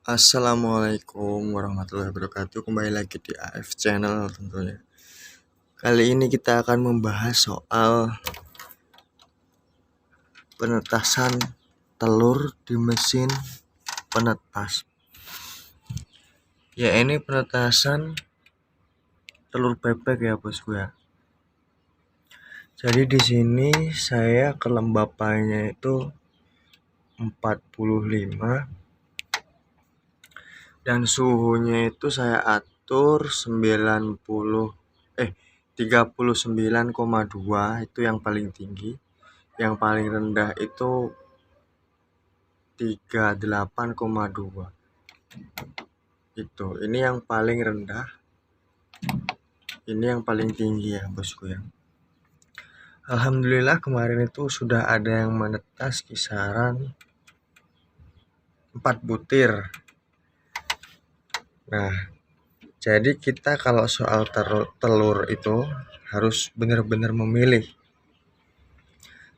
Assalamualaikum warahmatullahi wabarakatuh. Kembali lagi di AF Channel tentunya. Kali ini kita akan membahas soal penetasan telur di mesin penetas. Ya, ini penetasan telur bebek ya, bosku ya. Jadi di sini saya kelembapannya itu 45 dan suhunya itu saya atur 39,2 itu yang paling tinggi. Yang paling rendah itu 38,2. Itu. Ini yang paling rendah. Ini yang paling tinggi ya, bosku ya. Alhamdulillah kemarin itu sudah ada yang menetas kisaran 4 butir. Nah, jadi kita kalau soal telur itu harus benar-benar memilih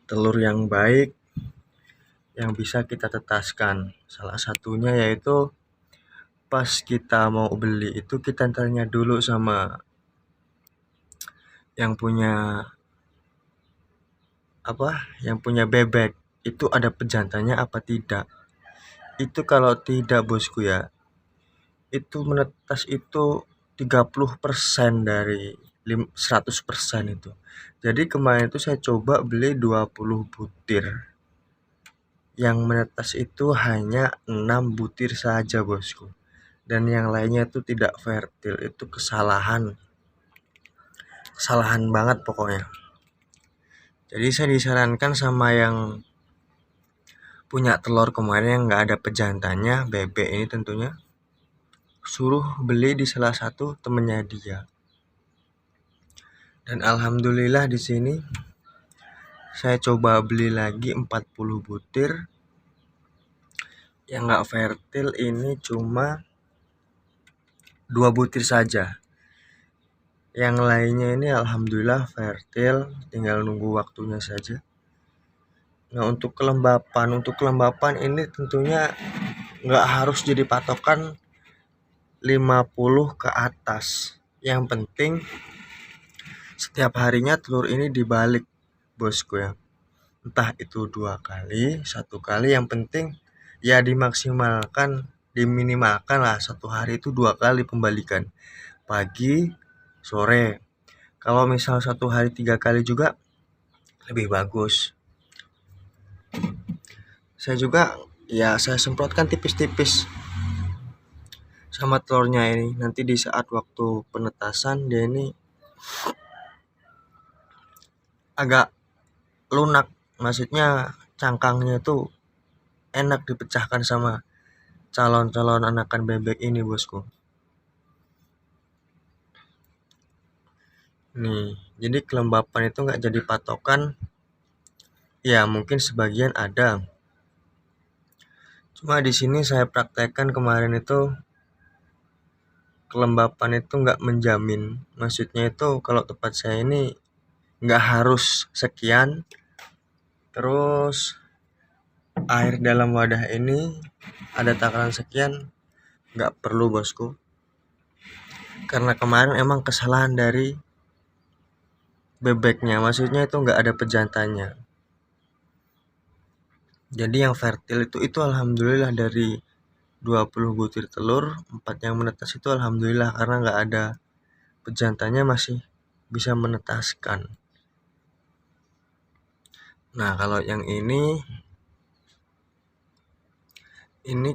telur yang baik yang bisa kita tetaskan. Salah satunya yaitu pas kita mau beli itu kita tanya dulu sama yang punya bebek itu ada pejantannya apa tidak. Itu kalau tidak, bosku ya, itu menetas itu 30% dari 100% itu. Jadi kemarin itu saya coba beli 20 butir. Yang menetas itu hanya 6 butir saja, bosku. Dan yang lainnya itu tidak fertil. Itu kesalahan banget pokoknya. Jadi saya disarankan sama yang punya telur kemarin yang nggak ada pejantannya, bebek ini tentunya, suruh beli di salah satu temennya dia. Dan alhamdulillah di sini saya coba beli lagi 40 butir. Yang nggak fertil ini cuma 2 butir saja. Yang lainnya ini alhamdulillah fertil, tinggal nunggu waktunya saja. Nah, untuk kelembapan ini tentunya nggak harus jadi patokan 50 ke atas. Yang penting setiap harinya telur ini dibalik, bosku ya. Entah itu 2 kali, 1 kali, yang penting ya diminimalkan lah 1 hari itu 2 kali pembalikan. Pagi, sore. Kalau misal 1 hari 3 kali juga lebih bagus. Saya semprotkan tipis-tipis sama telurnya ini. Nanti di saat waktu penetasan dia ini agak lunak, maksudnya cangkangnya itu enak dipecahkan sama calon-calon anakan bebek ini, bosku. Nih, jadi kelembapan itu nggak jadi patokan. Ya, mungkin sebagian ada. Cuma di sini saya praktekkan kemarin itu kelembapan itu nggak menjamin. Maksudnya itu kalau tempat saya ini nggak harus sekian. Terus air dalam wadah ini ada takaran sekian, nggak perlu, bosku. Karena kemarin emang kesalahan dari bebeknya, maksudnya itu nggak ada pejantannya. Jadi yang fertil itu alhamdulillah dari 20 butir telur, 4 yang menetas itu alhamdulillah karena nggak ada pejantannya masih bisa menetaskan. Nah, kalau yang ini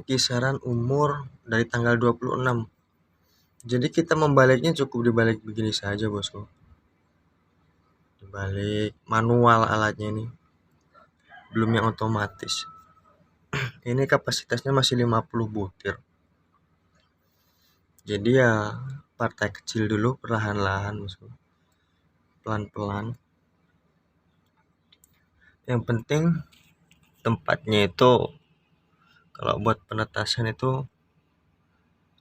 kisaran umur dari tanggal 26. Jadi kita membaliknya cukup dibalik begini saja, bosku. Dibalik manual alatnya ini. Belum yang otomatis. Ini kapasitasnya masih 50 butir. Jadi ya partai kecil dulu, perlahan-lahan, bosku. Pelan-pelan. Yang penting tempatnya itu kalau buat penetasan itu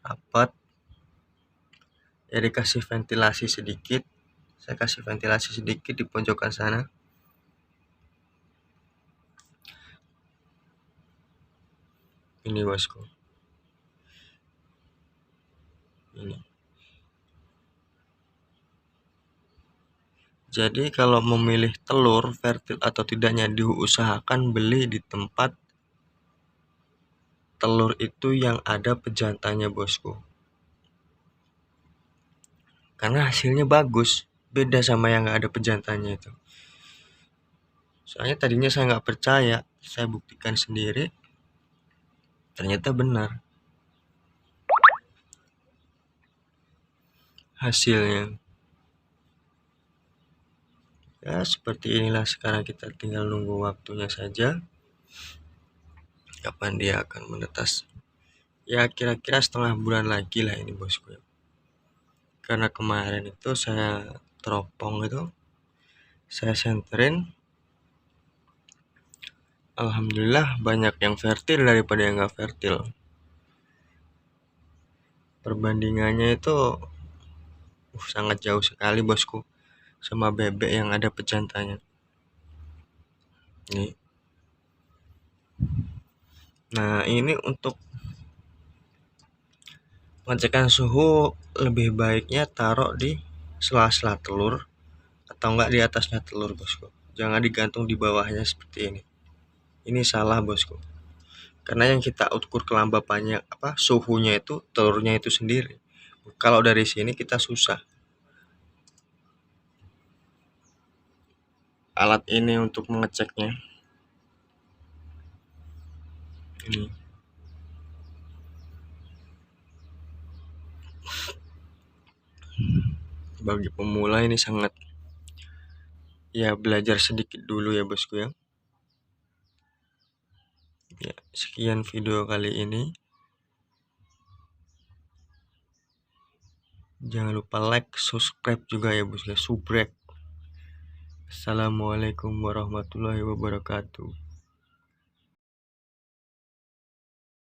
rapat. Ya dikasih ventilasi sedikit. Saya kasih ventilasi sedikit di pojokan sana. Ini, bosku. Jadi kalau memilih telur fertil atau tidaknya, diusahakan beli di tempat telur itu yang ada pejantannya, bosku. Karena hasilnya bagus, beda sama yang nggak ada pejantannya itu. Soalnya tadinya saya nggak percaya, saya buktikan sendiri, ternyata benar hasilnya. Ya seperti inilah, sekarang kita tinggal nunggu waktunya saja, kapan dia akan menetas. Ya kira-kira setengah bulan lagi lah ini, bosku. Karena kemarin itu saya teropong itu, saya senterin, alhamdulillah banyak yang fertil daripada yang nggak fertil. Perbandingannya itu sangat jauh sekali, bosku, sama bebek yang ada pejantannya. Nih. Nah, ini untuk pengecekan suhu lebih baiknya taruh di sela-sela telur atau enggak di atasnya telur, bosku. Jangan digantung di bawahnya seperti ini. Ini salah, bosku. Karena yang kita ukur kelembapannya suhunya itu telurnya itu sendiri. Kalau dari sini kita susah. Alat ini untuk mengeceknya. Ini. Bagi pemula ini sangat, ya belajar sedikit dulu ya, bosku ya. Ya, sekian video kali ini. Jangan lupa like, subscribe juga ya, bosku. Subrek. Assalamualaikum warahmatullahi wabarakatuh.